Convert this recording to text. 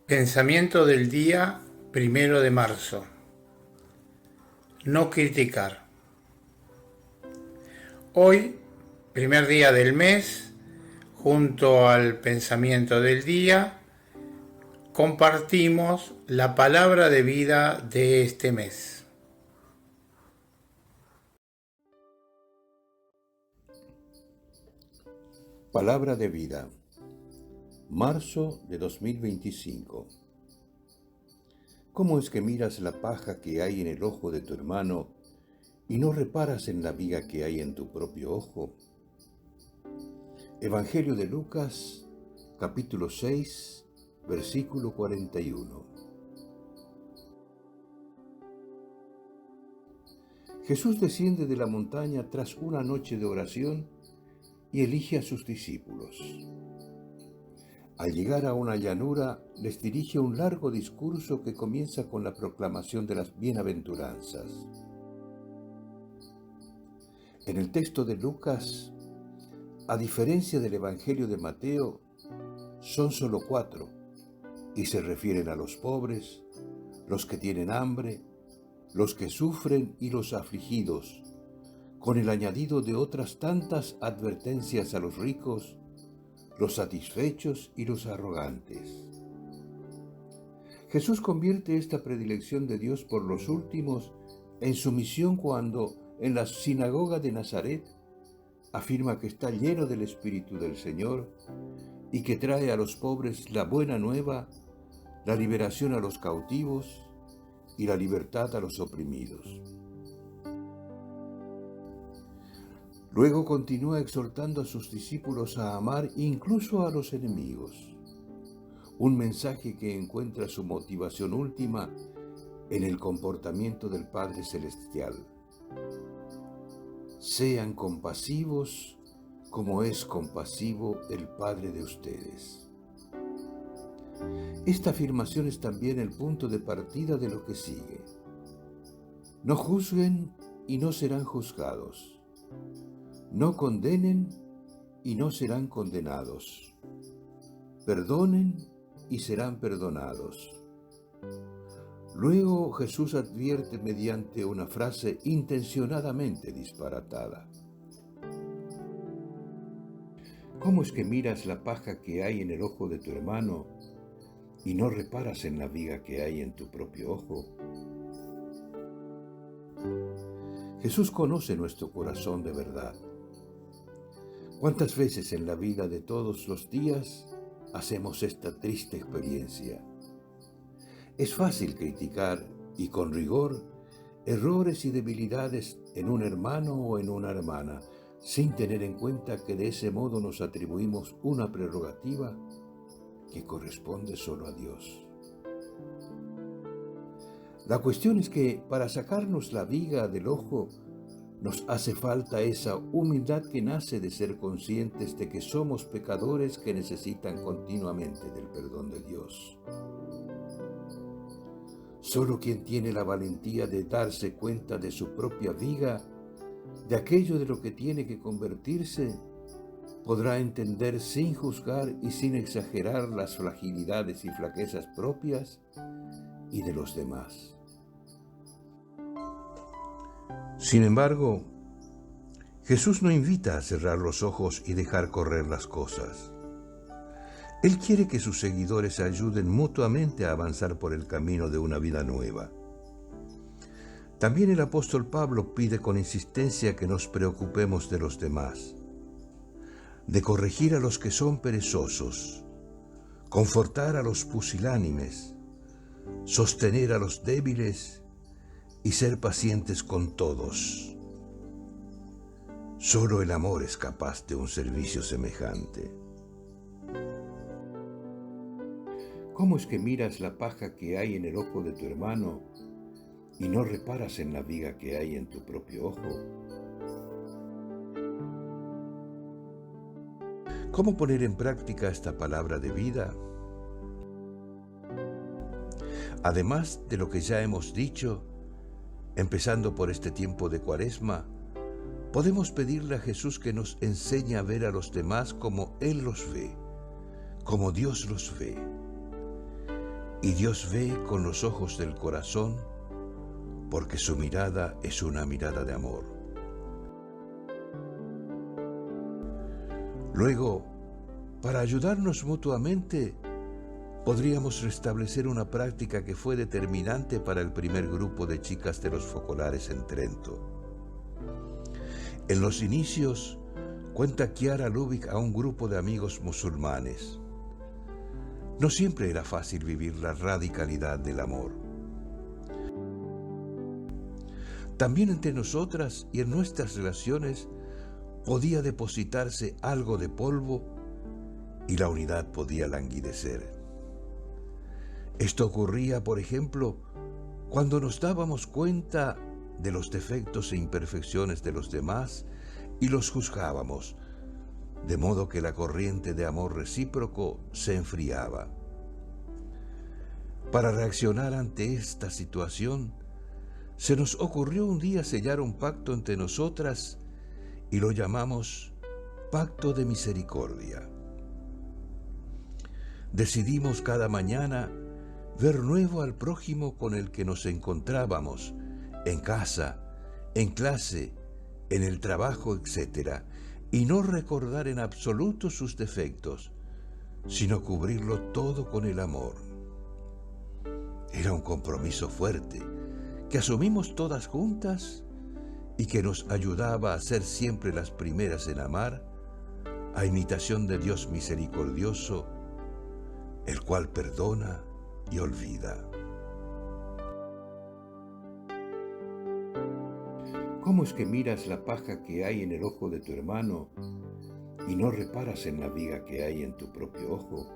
Pensamiento del día 1 de marzo. No criticar. Hoy, primer día del mes, junto al pensamiento del día, compartimos la palabra de vida de este mes. Palabra de vida, marzo de 2025. ¿Cómo es que miras la paja que hay en el ojo de tu hermano y no reparas en la viga que hay en tu propio ojo? Evangelio de Lucas, capítulo 6, versículo 41. Jesús desciende de la montaña tras una noche de oración y elige a sus discípulos. Al llegar a una llanura, les dirige un largo discurso que comienza con la proclamación de las bienaventuranzas. En el texto de Lucas, a diferencia del Evangelio de Mateo, son solo 4 y se refieren a los pobres, los que tienen hambre, los que sufren y los afligidos, con el añadido de otras tantas advertencias a los ricos, los satisfechos y los arrogantes. Jesús convierte esta predilección de Dios por los últimos en su misión cuando, en la sinagoga de Nazaret, afirma que está lleno del Espíritu del Señor y que trae a los pobres la buena nueva, la liberación a los cautivos y la libertad a los oprimidos. Luego continúa exhortando a sus discípulos a amar incluso a los enemigos, un mensaje que encuentra su motivación última en el comportamiento del Padre Celestial. Sean compasivos como es compasivo el Padre de ustedes. Esta afirmación es también el punto de partida de lo que sigue. No juzguen y no serán juzgados. No condenen y no serán condenados. Perdonen y serán perdonados. Luego Jesús advierte mediante una frase intencionadamente disparatada. ¿Cómo es que miras la paja que hay en el ojo de tu hermano y no reparas en la viga que hay en tu propio ojo? Jesús conoce nuestro corazón de verdad. ¿Cuántas veces en la vida de todos los días hacemos esta triste experiencia? Es fácil criticar, y con rigor, errores y debilidades en un hermano o en una hermana, sin tener en cuenta que de ese modo nos atribuimos una prerrogativa que corresponde solo a Dios. La cuestión es que para sacarnos la viga del ojo, nos hace falta esa humildad que nace de ser conscientes de que somos pecadores que necesitan continuamente del perdón de Dios. Solo quien tiene la valentía de darse cuenta de su propia viga, de aquello de lo que tiene que convertirse, podrá entender sin juzgar y sin exagerar las fragilidades y flaquezas propias y de los demás. Sin embargo, Jesús no invita a cerrar los ojos y dejar correr las cosas. Él quiere que sus seguidores ayuden mutuamente a avanzar por el camino de una vida nueva. También el apóstol Pablo pide con insistencia que nos preocupemos de los demás, de corregir a los que son perezosos, confortar a los pusilánimes, sostener a los débiles y ser pacientes con todos. Solo el amor es capaz de un servicio semejante. ¿Cómo es que miras la paja que hay en el ojo de tu hermano y no reparas en la viga que hay en tu propio ojo? ¿Cómo poner en práctica esta palabra de vida? Además de lo que ya hemos dicho, empezando por este tiempo de Cuaresma, podemos pedirle a Jesús que nos enseñe a ver a los demás como Él los ve, como Dios los ve. y Dios ve con los ojos del corazón, porque su mirada es una mirada de amor. Luego, para ayudarnos mutuamente, podríamos restablecer una práctica que fue determinante para el primer grupo de chicas de los focolares en Trento. En los inicios, cuenta Chiara Lubick a un grupo de amigos musulmanes. No siempre era fácil vivir la radicalidad del amor. También entre nosotras y en nuestras relaciones podía depositarse algo de polvo y la unidad podía languidecer. Esto ocurría, por ejemplo, cuando nos dábamos cuenta de los defectos e imperfecciones de los demás y los juzgábamos, de modo que la corriente de amor recíproco se enfriaba. Para reaccionar ante esta situación, se nos ocurrió un día sellar un pacto entre nosotras y lo llamamos Pacto de Misericordia. Decidimos cada mañana ver nuevo al prójimo con el que nos encontrábamos, en casa, en clase, en el trabajo, etc., y no recordar en absoluto sus defectos, sino cubrirlo todo con el amor. Era un compromiso fuerte, que asumimos todas juntas y que nos ayudaba a ser siempre las primeras en amar, a imitación de Dios misericordioso, el cual perdona y olvida. ¿Cómo es que miras la paja que hay en el ojo de tu hermano y no reparas en la viga que hay en tu propio ojo?